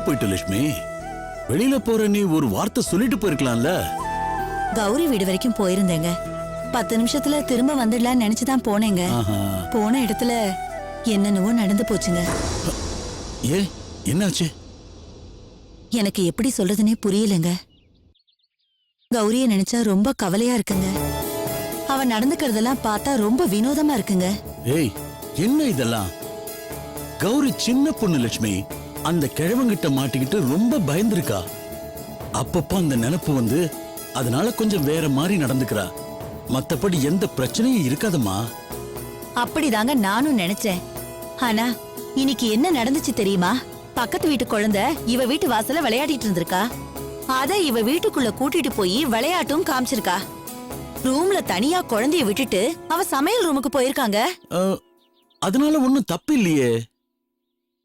போயிட்டு லட்சுமி? வெளியில போற நீ ஒரு வார்த்தை சொல்லிட்டு போயிருக்கலாம்ல. கௌரி வீடு வரைக்கும் போயிருந்தேங்க. 10 நிமிஷத்துல திரும்ப வந்துடலாம்னு நினைச்சுதான் போனேங்க. போன இடத்துல என்னென்னவோ நடந்து போச்சுங்க. ஏ, என்னாச்சு? எனக்கு எப்படி சொல்றதுன்னே புரியலங்க. கௌரிய நினைச்சா ரொம்ப கவலையா இருக்குங்க. அவ நடந்துக்கிறதெல்லாம் பார்த்தா ரொம்ப வினோதமா இருக்குங்க. ஏய், என்ன இதெல்லாம்? கௌரி சின்ன பொண்ணு லட்சுமி. அந்த கிழவங்கிட்ட மாட்டிக்கிட்டு ரொம்ப பயந்துருக்கா. அப்பப்ப அந்த நினைப்பு வந்து அதனால கொஞ்சம் வேற மாதிரி நடந்துக்கிறா. மத்தபடி எந்த பிரச்சனையும் இருக்காதம்மா. அப்படிதாங்க நானும் நினைச்சேன். ஆனா இன்னைக்கு என்ன நடந்துச்சு தெரியுமா? பக்கத்து வீட்டு குழந்தை இவ வீட்டு வாசல்ல விளையாடிட்டு இருந்திருக்கா. அத இவ வீட்டுக்குள்ள கூட்டிட்டு போய் விளையாட்டும் காமிச்சிருக்கா. ரூம்ல தனியா குழந்தைய விட்டுட்டு அவ சமையல் ரூமுக்கு போயிருக்காங்க. அதனால ஒண்ணும் தப்பு இல்லையே.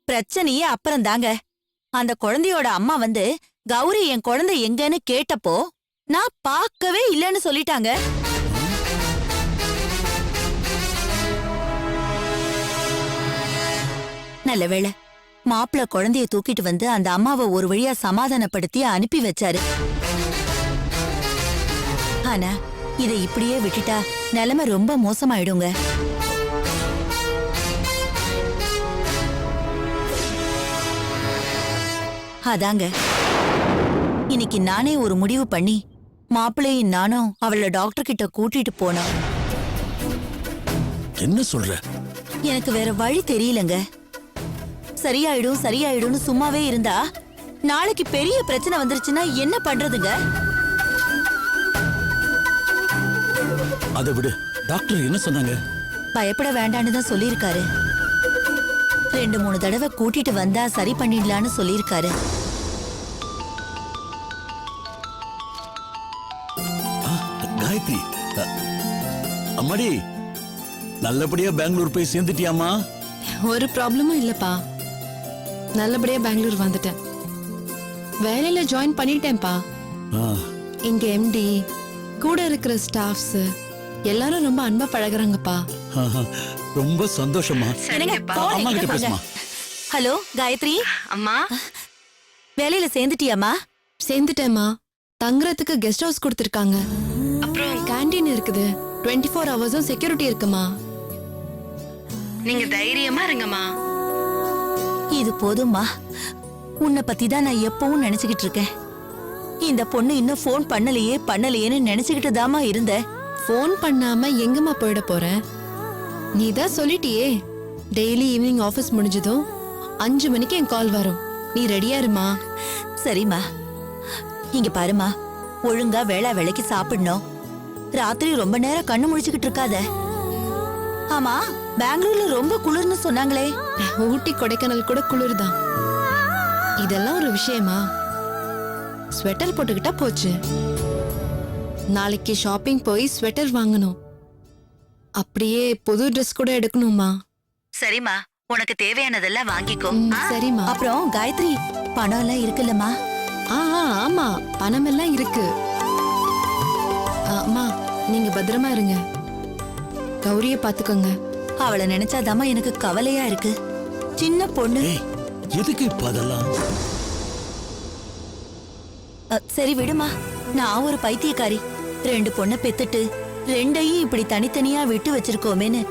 பிரச்சனையே அப்புறம் தாங்க. அந்த குழந்தையோட அம்மா வந்து கௌரி என் குழந்தை எங்கன்னு கேட்டப்போ நான் பார்க்கவே இல்லைன்னு சொல்லிட்டாங்க. நல்ல வேளை மாப்பிள்ள குழந்தைய தூக்கிட்டு வந்து அந்த அம்மாவை ஒரு வழியா சமாதானப்படுத்தி அனுப்பி வச்சாரு. ஆனா இதை இப்படியே விட்டுட்டா நிலைமை ரொம்ப மோசமாயிடுங்க. அதாங்க இன்னைக்கு நானே ஒரு முடிவு பண்ணி மாப்பிள்ளையும் நானும் அவளை டாக்டர் கிட்ட கூட்டிட்டு போனோம். என்ன சொல்ற? எனக்கு வேற வழி தெரியலங்க. சரியாயிடும் சரியாயிடும்னு சும்மாவே இருந்தா நாளைக்கு பெரிய பிரச்சனை வந்துருச்சுன்னா என்ன பண்றதுங்க? அதை விடு. டாக்டர் என்ன சொன்னாங்க? பயப்பட வேண்டான்னு தான் சொல்லியிருக்காரு. 2-3 தடவை கூட்டிட்டு வந்தா சரி பண்ணிடலான்னு சொல்லியிருக்காரு. காயத்ரி, அம்மாடி, நல்லபடியா பெங்களூர் போய் சேர்ந்துட்டியாமா? ஒரு ப்ராப்ளமும் இல்லப்பா. நல்லபடியா பெங்களூர் வந்துட்டேன். வேலையில ஜாயின் பண்ணிட்டேன்ப்பா. இங்க எம்டி கூட இருக்கிற ஸ்டாஃப்ஸ் எல்லாரும் ரொம்ப அன்பா பழகுறாங்கப்பா. ரொம்ப சந்தோஷமா. அம்மா கிட்ட பேசுமா. ஹலோ காயத்ரி அம்மா, வேலையில சேர்ந்துட்டியாமா? சேர்ந்துட்டேம்மா. தங்குறதுக்கு கெஸ்ட் ஹவுஸ் கொடுத்திருக்காங்க. அப்புறம் கேண்டீன் இருக்குது. 24 ஹவர்ஸும் செக்யூரிட்டி இருக்குமா. நீங்க தைரியமா இருங்கம்மா. இது போதும்மா. உன்னை பத்தி தான் நான் எப்பவும் நினைச்சுக்கிட்டு இருக்கேன். இந்த பொண்ணு இன்னும் போன் பண்ணலையேன்னு நினைச்சுக்கிட்டு தாமா இருந்தேன். போன் பண்ணாம எங்கம்மா போயிட போற? நீ தான் சொல்லிட்டியே, டெய்லி ஈவினிங் ஆபீஸ் முடிஞ்சதும் 5 மணிக்கு என் கால் வரும். நீ ரெடியா இருமா. சரிம்மா. இங்க பாருமா, ஒழுங்கா வேளைக்கு சாப்பிடணும். ராத்திரி ரொம்ப நேரம் கண்ணு முழிச்சுக்கிட்டு இருக்காத. ஆமா, பெங்களூர்ல ரொம்ப குளிர்னு சொன்னாங்களே. ஊட்டி கொடைக்கானல் கூட குளிர்தான். இதெல்லாம் ஒரு விஷயமா? ஸ்வெட்டர் போட்டுக்கிட்டா போச்சு. நாளைக்கு ஷாப்பிங் போய் ஸ்வெட்டர் வாங்கணும். அப்படியே புது ட்ரெஸ் கூட எடுக்கணுமா. சரிம்மா, உனக்கு தேவையானதெல்லாம் வாங்கிக்கோ. சரிம்மா. அப்புறம் காயத்ரி, பணம் எல்லாம் இருக்குல்லம்மா? ஆமா, பணம் எல்லாம் இருக்கு. அம்மா, நீங்க பத்திரமா இருங்க. கௌரிய பாத்துக்கோங்க. அவளை நினைச்சாதாமா எனக்கு கவலையா இருக்கு. சின்ன பொண்ணு. எதுக்கு இப்ப அதெல்லாம்? சரி விடுமா. நான் ஒரு பைத்தியக்காரி. 2 பொண்ணை பெத்துட்டு 2ஐயும் இப்படி தனித்தனியா விட்டு வச்சிருக்கோமேன்னு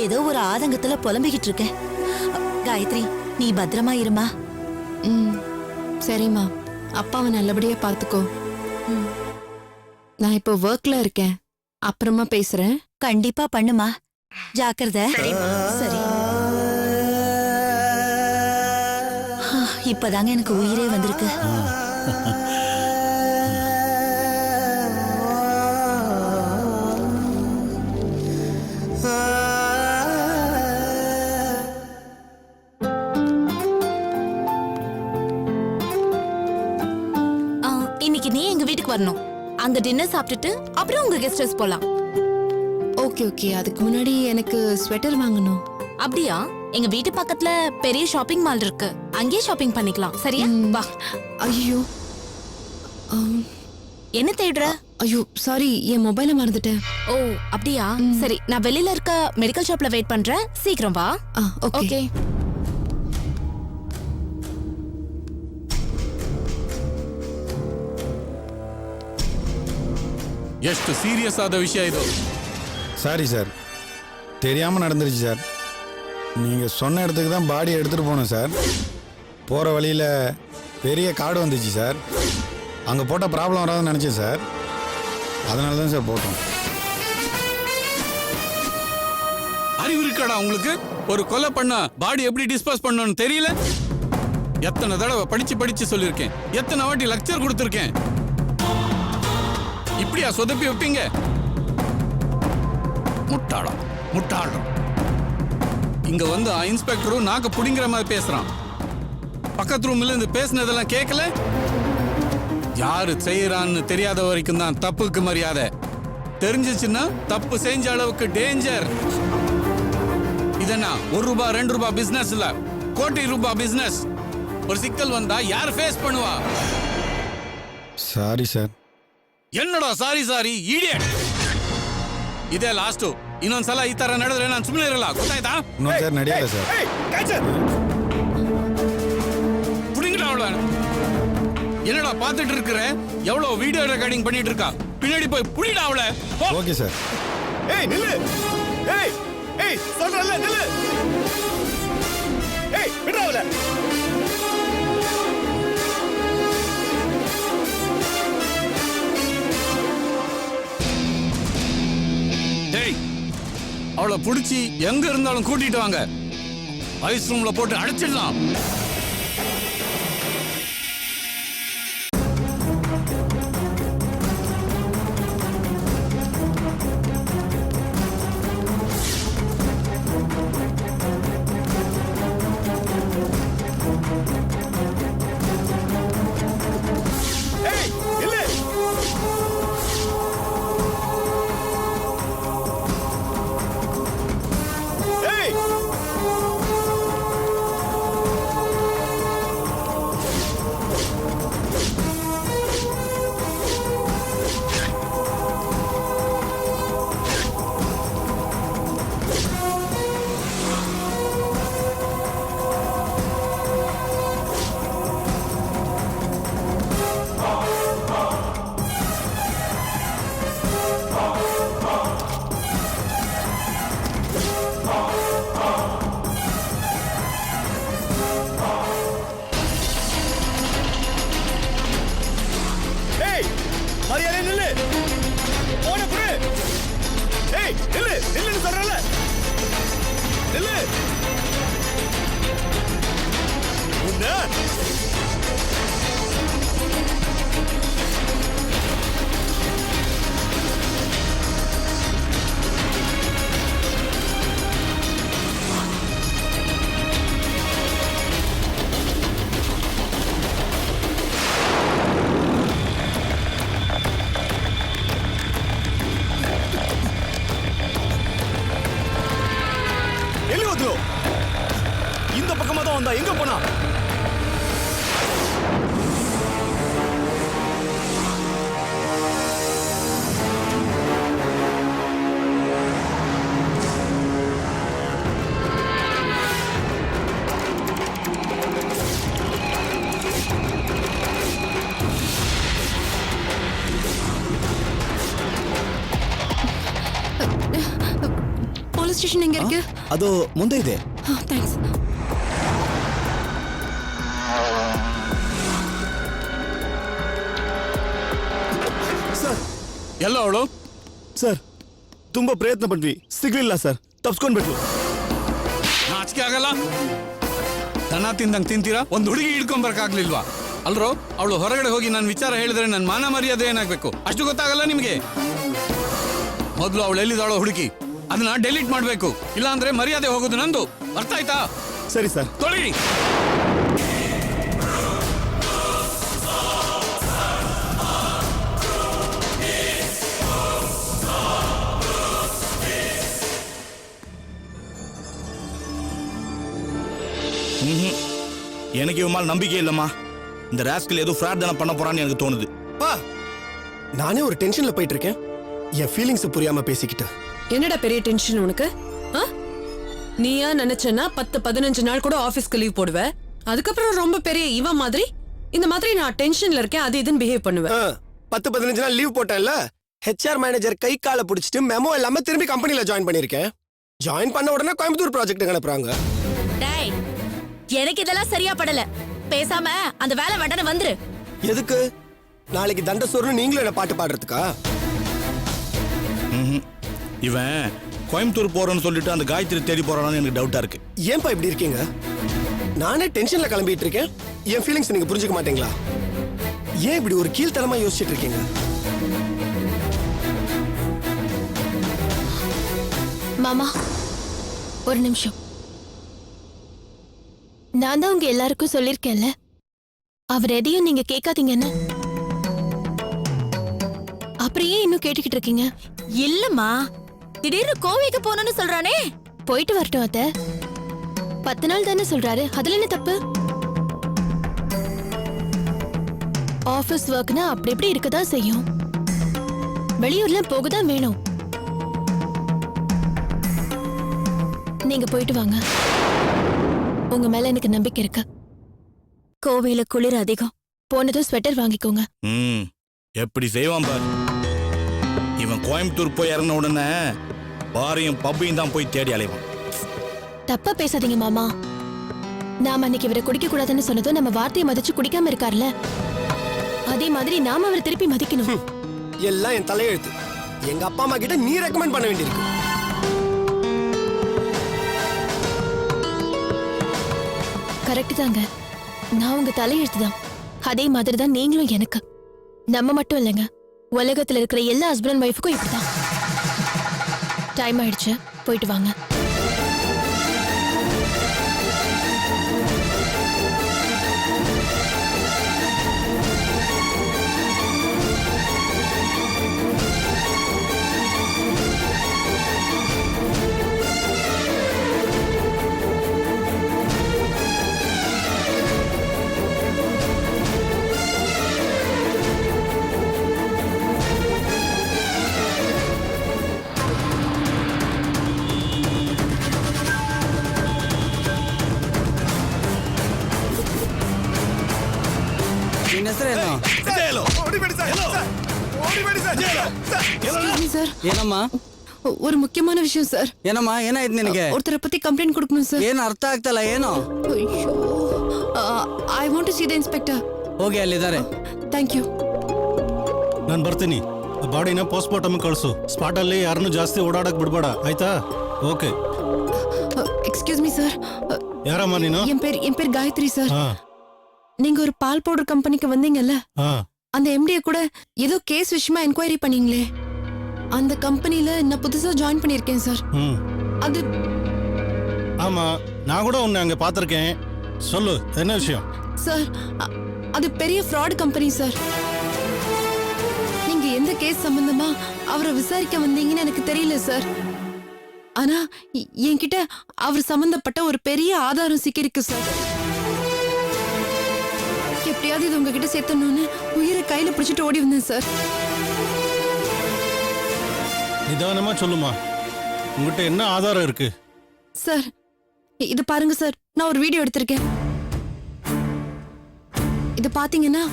ஏதோ ஒரு ஆதங்கத்துல புலம்பிக்கிட்டு இருக்கேன். காயத்ரி, நீ பத்திரமா இருமா. சரிம்மா. அப்பாவை நல்லபடியா பாத்துக்கோ. நான் இப்போ ஒர்க்ல இருக்கேன். அப்புறமா பேசுறேன். கண்டிப்பா பண்ணுமா. ஜாக்கிரதை. சரி. இப்பதாங்க எனக்கு உயிரே வந்திருக்கு. இன்னைக்கு நீ எங்க வீட்டுக்கு வரணும். அங்க டின்னர் சாப்பிட்டுட்டு அப்புறம் உங்க கெஸ்ட் ஹவுஸ் போலாம். ஓகே. அதுக்கு முன்னாடி எனக்கு ஸ்வெட்டர் வாங்கணும். அப்படியா? எங்க வீட்டு பக்கத்துல பெரிய ஷாப்பிங் மால் இருக்கு. அங்கேயே ஷாப்பிங் பண்ணிக்கலாம். சரியா? வா. ஐயோ, என்ன தேடுற? ஐயோ சாரி, என் மொபைலை மறந்துட்டேன். ஓ அப்படியா? சரி, நான் வெளியில இருக்க மெடிக்கல் ஷாப்ல வெயிட் பண்றேன். சீக்கிரம் வா. ஓகே. ಎಷ್ಟು ಸೀರಿಯಸ್ ಆದ ವಿಷಯ ಇದು. சாரி சார், தெரியாமல் நடந்துருச்சு சார். நீங்கள் சொன்ன இடத்துக்கு தான் பாடி எடுத்துகிட்டு போனோம் சார். போகிற வழியில் பெரிய காடு வந்துச்சு சார். அங்கே போட்டால் ப்ராப்ளம் வராதுன்னு நினச்சேன் சார். அதனால தான் சார் போட்டோம். அறிவு இருக்காடா உங்களுக்கு? ஒரு கொலை பண்ண பாடி எப்படி டிஸ்போஸ் பண்ணணும்னு தெரியல? எத்தனை தடவை படிச்சு சொல்லியிருக்கேன், எத்தனை வாட்டி லெக்சர் கொடுத்துருக்கேன். இப்படியா சொதப்பி வைப்பீங்க? முட்டாளம். இங்க வந்து இன்ஸ்பெக்டரும் நாக்க புடிங்கிற மாதிரி பேசுறான். பக்கத்து ரூம்ல இருந்து பேசினதெல்லாம் கேட்கல. யாரு செய்யறான்னு தெரியாத வரைக்கும் தான் தப்புக்கு மரியாதை. தெரிஞ்சிச்சுன்னா தப்பு செஞ்ச அளவுக்கு டேஞ்சர். இதென்ன 1 ரூபாய் 2 ரூபாய் பிசினஸ் இல்ல, கோடி ரூபாய் பிசினஸ். ஒரு சிக்கல் வந்தா யார் ஃபேஸ் பண்ணுவா? Sorry sir. என்னடா ಸಾರಿ ಇಡಿಯಟ್. ಇದೇ ಲಾಸ್ಟ್. ಇನ್ನೊಂದ್ಸಲ ಈ ತರ ನಡೆದ್ರೆ ನಾನು ಸುಮ್ಮನೆ ಇರಲ್ಲ, ಗೊತ್ತಾಯ್ತಾ? இன்னும் சார் நடிக்கல சார். புடிங்கடா அவள. என்னடா பாத்துட்டு இருக்கற? எவ்வளவு வீடியோ ரெக்கார்டிங் பண்ணிட்டு இருக்கா? பின்னாடி போய் புடிடா அவள. Okay sir. ஏய் நில்லு. ஏய் சொல்றல நில்லு. ஏய் விடுடா அவள. டேய், அவளை புடிச்சு எங்க இருந்தாலும் கூட்டிட்டு வாங்க. ஐஸ் ரூம்ல போட்டு அடைச்சிடலாம். ஏய் நில்லு. ஏய் ஏய் மரியாதை நில்லு. போன புடி. ஏய் நில்லுன்னு சொல்றல. நில்லு. உன்ன எಲ್ಲಿ ஓடுறோம்? இந்த பக்கமா தான் வந்தா, எங்க போனா? போலீஸ் ஸ்டேஷன் எங்க இருக்கு? ಅದು ಮುಂದೆ ಇದೆ. தேங்க்ஸ். ಸರ್ ಎಲ್ಲ ಅವಳು ಸರ್ ತುಂಬಾ ಪ್ರಯತ್ನ ಪಟ್ವಿ, ಸಿಗ್ಲಿಲ್ಲ ಸರ್. ತಪ್ಸ್ಕೊಂಡ್ಬಿಟ್ರು. ನಾಚಿಕೆ ಆಗಲ್ಲ? ದನ ತಿಂದಂಗ್ ತಿಂತೀರಾ? ಒಂದ್ ಹುಡುಗಿ ಹಿಡ್ಕೊಂಡ್ ಬರಕಾಗ್ಲಿಲ್ವಾ? ಅಲ್ರೋ, ಅವಳು ಹೊರಗಡೆ ಹೋಗಿ ನನ್ನ ವಿಚಾರ ಹೇಳಿದ್ರೆ ನನ್ನ ಮಾನ ಮರ್ಯಾದೆ ಏನಾಗ್ಬೇಕು? ಅಷ್ಟು ಗೊತ್ತಾಗಲ್ಲ ನಿಮ್ಗೆ? ಮೊದ್ಲು ಅವಳು ಎಲ್ಲಿದ್ದಾಳೋ ಹುಡುಕಿ, ಅದನ್ನ ಡೆಲೀಟ್ ಮಾಡ್ಬೇಕು. ಇಲ್ಲ ಅಂದ್ರೆ ಮರ್ಯಾದೆ ಹೋಗೋದು ನಂದು. ಅರ್ಥ ಆಯ್ತಾ? ಸರಿ ಸರ್. ತೊಳಿರಿ. எனக்கு இவன் மேல நம்பிக்கை இல்லம்மா. இந்த ராஸ்கல் ஏதோ ஃப்ராட் தான பண்ண போறான்னு எனக்கு தோணுது. பா, நானே ஒரு டென்ஷன்ல போயிட்டு இருக்கேன். என் ஃபீலிங்ஸ் புரியாம பேசிக்கிட்டு. என்னடா பெரிய டென்ஷன் உனக்கு? நீயா நினைச்சனா 10-15 நாள் கூட ஆபீஸ்க்கு லீவ் போடுவ. அதுக்கப்புறம் ரொம்ப பெரிய இவன் மாதிரி இந்த மாதிரி நான் டென்ஷன்ல இருக்கேன் அது இதுன்னு பிஹேவ் பண்ணுவேன். 10-15 நாள் லீவ் போட்டேன்ல, ஹெச்ஆர் மேனேஜர் கை காலை பிடிச்சிட்டு மெமோ இல்லாம திரும்பி கம்பெனில ஜாயின் பண்ணிருக்கேன். ஜாயின் பண்ண உடனே கோயம்புத்தூர் ப்ராஜெக்ட் அனுப்புறாங்க. டேய், எனக்கு இதெல்லாம் சரியா படல. பேசாம அந்த வேலை வேண்டான்னு வந்துரு. எதுக்கு? நாளைக்கு தண்ட சோறுன்னு நீங்களும் என்ன பாட்டு பாடுறதுக்கா? இவன் கோயம்புத்தூர் போறேன்னு சொல்லிட்டு அந்த காயத்ரி தேடி போறான்னு எனக்கு டவுட்டா இருக்கு. ஏன்பா இப்படி இருக்கீங்க? நானே டென்ஷன்ல கிளம்பிட்டு இருக்கேன். என் ஃபீலிங்ஸ் நீங்க புரிஞ்சுக்க மாட்டீங்களா? ஏன் இப்படி ஒரு கீழ்த்தனமா யோசிச்சுட்டு இருக்கீங்க? மாமா ஒரு நிமிஷம். நான் தான் உங்க எல்லாருக்கும் சொல்லிருக்கேன்ல, அவர் எதையும் நீங்க கேட்காதீங்கன்னு. அப்புறம் ஏன் இன்னும் கேட்டுக்கிட்டு இருக்கீங்க? இல்லம்மா, திடீர்னு கோவைக்கு போகணும்னு சொல்றானே. போயிட்டு வரட்டும் அத்தை. 10 நாள் தானே சொல்றாரு, அதுல என்ன தப்பு? ஆபீஸ் ஒர்க்னா அப்படி இப்படி இருக்கதான் செய்யும். வெளியூர்ல போகதான் வேணும். நீங்க போயிட்டு வாங்க. உங்க மேல எனக்கு நம்பிக்கை இருக்கு. கோவையில குளிர் அதிகம். போனதும் ஸ்வெட்டர் வாங்கிக்கோங்க. எப்படி செய்வான் பாரு. இவன் கோயம்புத்தூர் போய் இறங்கின உடனே பாரையும் பப்பையும் தான் போய் தேடி அலைவான். தப்பா பேசாதீங்க மாமா. நாம அன்னைக்கு இவரை குடிக்க கூடாதுன்னு சொன்னதும் நம்ம வார்த்தையை மதிச்சு குடிக்காம இருக்கார்ல, அதே மாதிரி நாம அவரை திருப்பி மதிக்கணும். எல்லாம் என் தலையெழுத்து. எங்க அப்பா அம்மா கிட்ட நீ ரெக்கமெண்ட் பண்ண வேண்டியிருக்கு. கரெக்ட் தாங்க, நான் உங்க தலையெழுத்து தான். அதே மாதிரி தான் நீங்களும் எனக்கு. நம்ம மட்டும் இல்லைங்க, உலகத்துல இருக்கிற எல்லா ஹஸ்பண்ட் அண்ட் ஒய்ஃபுக்கும் இப்படிதான். டைம் ஆயிடுச்சு, போயிட்டு வாங்க. ಏನಮ್ಮ ஒரு முக்கியமான விஷயம் சார். ಏನಮ್ಮ ಏನಾಯ್ತು ನಿನಗೆ? ஒருத்தரை பத்தி கம்ப்ளைண்ட் கொடுக்கணும் சார். ಏನು ಅರ್ಥ ಆಗ್ತಲ್ಲ ಏನು? I want to see the inspector. ಹೋಗಿ ಅಲ್ಲಿದ್ದಾರೆ. Thank you. ನಾನು ಬರ್ತೀನಿ. ಬಾಡಿನ ಪೋಸ್ಟ್ಮಾರ್ಟಮ್ ಕಳಿಸು. ಸ್ಪಾಟಲ್ಲಿ ಯಾರನ್ನೂ ಜಾಸ್ತಿ ಓಡಾಡಕ್ ಬಿಡ್ಬೇಡ, ಆಯ್ತಾ? ಓಕೆ. Excuse me sir. ಯಾರಮ್ಮ ನೀನು? என் பேர் காயத்ரி சார். ಹಾ நீங்க ஒரு பால் பவுடர் கம்பெனிக்கு வந்தீங்கல்ல, ಹಾ அந்த எம்டியை கூட ஏதோ கேஸ் விஷயமா என்கொயரி பண்ணீங்களே, அந்த கம்பெனில நான் புதுசா ஜாயின் பண்ணியிருக்கேன் சார். ம் அது ஆமா, நான் கூட உன்னை அங்க பார்த்திருக்கேன். சொல்லு, என்ன விஷயம்? சார், அது பெரிய ஃப்ராட் கம்பெனி சார். நீங்க எந்த கேஸ் சம்பந்தமா அவரை விசாரிக்க வந்தீங்கன்னு எனக்கு தெரியல சார். ஆனா என்கிட்ட அவர் சம்பந்தப்பட்ட ஒரு பெரிய ஆதாரம் சிக்கிருக்கு சார். எப்படியாவது இது உங்ககிட்ட சேர்த்தணும்னு உயிரை கையில பிடிச்சிட்டு ஓடி வந்தேன் சார். நிதானமா சொல்லுமா, உங்ககிட்ட என்ன ஆதாரம் இருக்கு? சார், இது பாருங்க சார், நான் ஒரு வீடியோ எடுத்திருக்கேன். இது பாத்தீங்கன்னா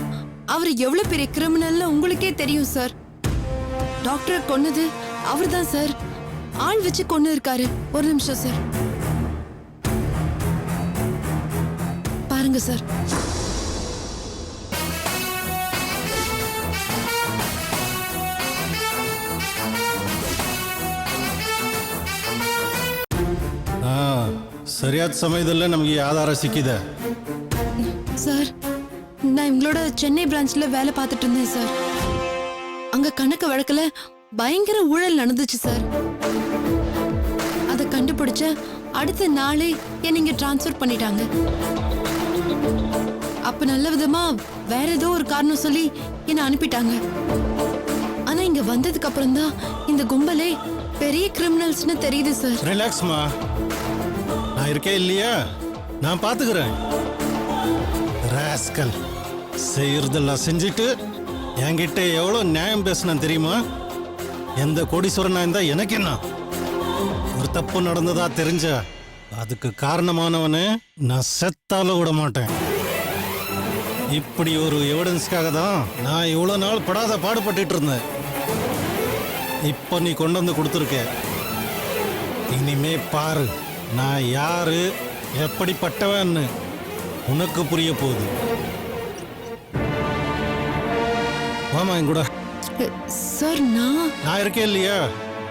அவர் எவ்வளவு பெரிய கிரிமினல்னு உங்களுக்கே தெரியும் சார். டாக்டரை கொன்னது அவர்தான் சார். ஆள் வச்சு கொன்னு இருக்காரு. ஒரு நிமிஷம் சார், பாருங்க சார். ಸರಿಯಾದ ಸಮಯದಲ್ಲೇ ನಮಗೆ ಈ ಆಧಾರ ಸಿಕ್ಕಿದೆ. சார், நான் இவங்களோட சென்னை பிரான்ச்ல வேலை பார்த்துட்டு இருந்தேன் சார். அங்க கணக்கு வழக்குல பயங்கர ஊழல் நடந்துச்சு சார். அதை கண்டுபிடிச்ச அடுத்த நாளே என்னை இங்க டிரான்ஸ்ஃபர் பண்ணிட்டாங்க. அப்ப நல்ல விதமா வேற ஏதோ ஒரு காரணம் சொல்லி என்னை அனுப்பிட்டாங்க. ஆனா இங்க வந்ததுக்கு அப்புறம் தான் இந்த கும்பலே பெரிய கிரிமினல்ஸ்னு தெரியுது சார். ரிலாக்ஸ்மா, நான் இருக்கேன் இல்லையா, நான் பாத்துக்கிறேன். ராஸ்கல், செய்யறதெல்லாம் செஞ்சுட்டு என்கிட்ட எவ்வளவு நியாயம் பேசினேன் தெரியுமா? எந்த கோடீஸ்வரனா இருந்தா எனக்கு என்ன? ஒரு தப்பு நடந்ததா தெரிஞ்ச அதுக்கு காரணமானவனு நான் செத்தாலும் விட மாட்டேன். இப்படி ஒரு எவிடன்ஸ்க்காக தான் நான் இவ்வளவு நாள் படாத பாடுபட்டு இருந்தேன். இப்போ நீ கொண்டு வந்து கொடுத்துருக்க. இனிமே பாரு நான் யாரு எப்படிப்பட்டவன்னு உனக்கு புரிய போகுது. வாமா என் கூட. சார் நான் இருக்கேன் இல்லையா,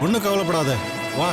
ஒன்றும் கவலைப்படாத, வா.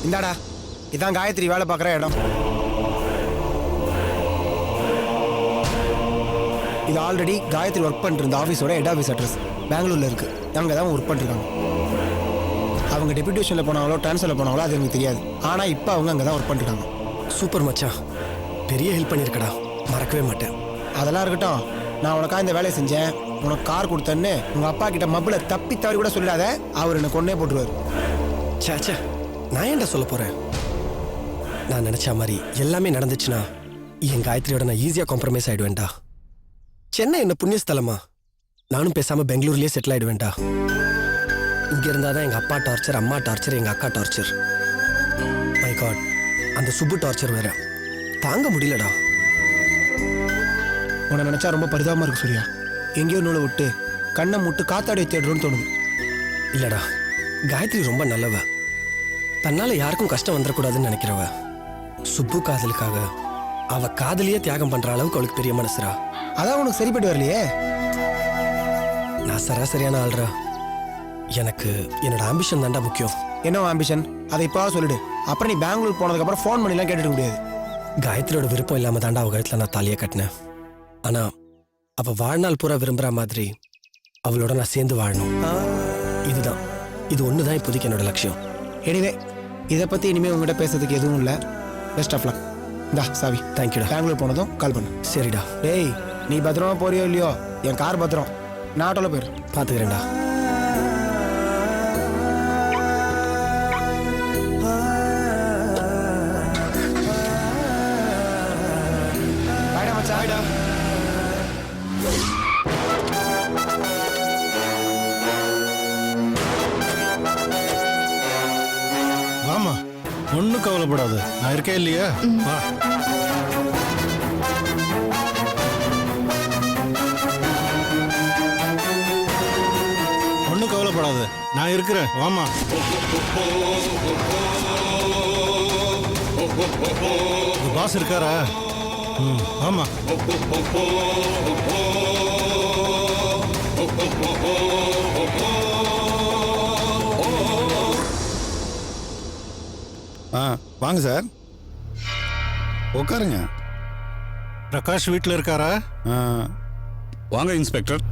இந்தாடா, இதான் காயத்ரி வேலை பார்க்குற இடம். இது ஆல்ரெடி காயத்ரி ஒர்க் பண்ணிட்டு இருந்த ஆஃபீஸோட ஹெட் ஆஃபீஸ் அட்ரஸ் பெங்களூர்ல இருக்கு. அங்கே தான் ஒர்க் பண்ணிருக்காங்க. அவங்க டெபியூட்டேஷனில் போனாங்களோ ட்ரான்ஸ்ஃபரில் போனாங்களோ அது எனக்கு தெரியாது. ஆனால் இப்போ அவங்க அங்கே தான் ஒர்க் பண்ணிருக்காங்க. சூப்பர் மச்சான், பெரிய ஹெல்ப் பண்ணியிருக்கடா, மறக்கவே மாட்டேன். அதெல்லாம் இருக்கட்டும், நான் உனக்காக இந்த வேலையை செஞ்சேன், உனக்கு கார் கொடுத்தேன்னு உங்கள் அப்பா கிட்ட மப்பிள தப்பி தவறி கூட சொல்லிடாத, அவர் என்னை கொன்னே போட்டுருவார். சேச்சா, நான் ஏன்டா சொல்ல போகிறேன்? நான் நினச்ச மாதிரி எல்லாமே நடந்துச்சுன்னா என் காயத்ரியோட நான் ஈஸியாக காம்ப்ரமைஸ் ஆகிடுவேன்டா. சென்னை என்ன புண்ணியஸ்தலமா, நானும் பேசாமல் பெங்களூர்லேயே செட்டில் ஆகிடுவேன்டா. இங்கே இருந்தால் தான் எங்கள் அப்பா டார்ச்சர், அம்மா டார்ச்சர், எங்கள் அக்கா டார்ச்சர். மை காட், அந்த சுப்பு டார்ச்சர் வேற தாங்க முடியலடா. உன்னை நினச்சா ரொம்ப பரிதாபமாக இருக்கு சூர்யா. எங்கேயோ நூலை விட்டு கண்ணை முட்டு காத்தாடியை தேடுறோன்னு தோணுது. இல்லைடா, காயத்ரி ரொம்ப நல்லவ, தன்னால் யாருக்கும் கஷ்டம் வந்துடக்கூடாதுன்னு நினைக்கிறவ. சுப்பு காதலுக்காக அவ காதலியே தியாகம் பண்ற அளவுக்கு அவளுக்கு பெரிய மனசுரா. அதான் உனக்கு சரிப்பட்டு வரலையே. நான் சராசரியான ஆள்ரா. எனக்கு என்னோட ஆம்பிஷன் தான்டா முக்கியம். என்ன ஆம்பிஷன்? அதை இப்போ சொல்லிடு. அப்புறம் நீ பெங்களூர் போனதுக்கப்புறம் ஃபோன் பண்ணிலாம் கேட்டுக்க முடியாது. காயத்ரியோட விருப்பம் இல்லாம தாண்டா அவ கழுத்துல நான் தாலியை கட்டினேன். ஆனா அவ வாழ்நாள் பூரா விரும்புற மாதிரி அவளோட நான் சேர்ந்து வாழணும். இதுதான், இது ஒண்ணுதான் இப்போதைக்கு என்னோட லட்சியம். எனிவே, இதை பத்தி இனிமே உங்ககிட்ட பேசுறதுக்கு எதுவும் இல்லை. Best of luck. இந்தா சாவி. தேங்க்யூடா. பெங்களூர் போனதும் கால் பண்ணு. சரிடா. டேய், நீ பத்திரமா போறியோ இல்லையோ, என் கார் பத்திரம். நான் ஆட்டோல போயிரு, பார்த்துக்கிறேன்டா. பாய்டா மச்சான். பாய்டா. ஆமா, ஒன்றும் கவலைப்படாது, நான் இருக்கேன் இல்லையா, வா. ஒன்றும் கவலைப்படாது, நான் இருக்கிறேன், வாமா. பாஸ் இருக்காரா? ஆமா. வாங்க சார், உட்காருங்க. பிரகாஷ் வீட்டில் இருக்காரா? வாங்க இன்ஸ்பெக்டர்.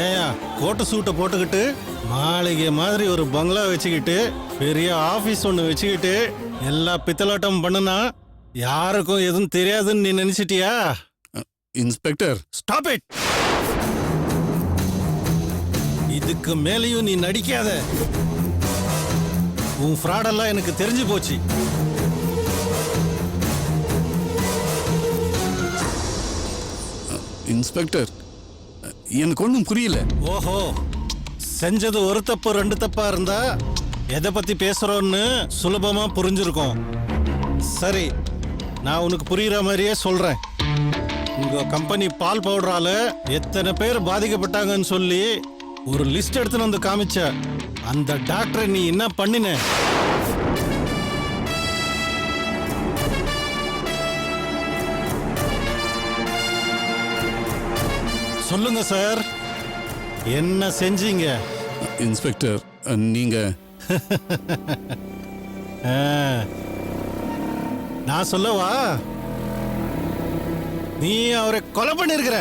ஏயா, கோட்டை சூட்டை போட்டுக்கிட்டு மாளிகை மாதிரி ஒரு பங்களா வச்சுக்கிட்டு பெரிய ஆபீஸ் ஒன்று வச்சுக்கிட்டு எல்லா பித்தலாட்டம் பண்ணுனா யாருக்கும் எதுவும் தெரியாதுன்னு நீ நினைச்சிட்டியா? Inspector, stop it. இதுக்கு மேலேயும் நீ நடிக்காத. உன் ஃப்ராடெல்லாம் எனக்கு தெரிஞ்சு போச்சு. இன்ஸ்பெக்டர், எனக்கு ஒன்றும் புரியல. ஓஹோ, செஞ்சது ஒரு தப்பு ரெண்டு தப்பா இருந்தா எதை பத்தி பேசுறோன்னு சுலபமா புரிஞ்சிருக்கும். சரி, நான் உனக்கு புரியுற மாதிரியே சொல்றேன். உங்க கம்பெனி பால் பவுடரால எத்தனை பேர் பாதிக்கப்பட்டாங்கன்னு சொல்லி ஒரு லிஸ்ட் எடுத்துன்னு வந்து காமிச்ச அந்த டாக்டரை நீ என்ன பண்ணின? சொல்லுங்க சார், என்ன செஞ்சீங்க? இன்ஸ்பெக்டர் நீங்க நான் சொல்லவா? நீ அவரை கொலை பண்ணிருக்கிற.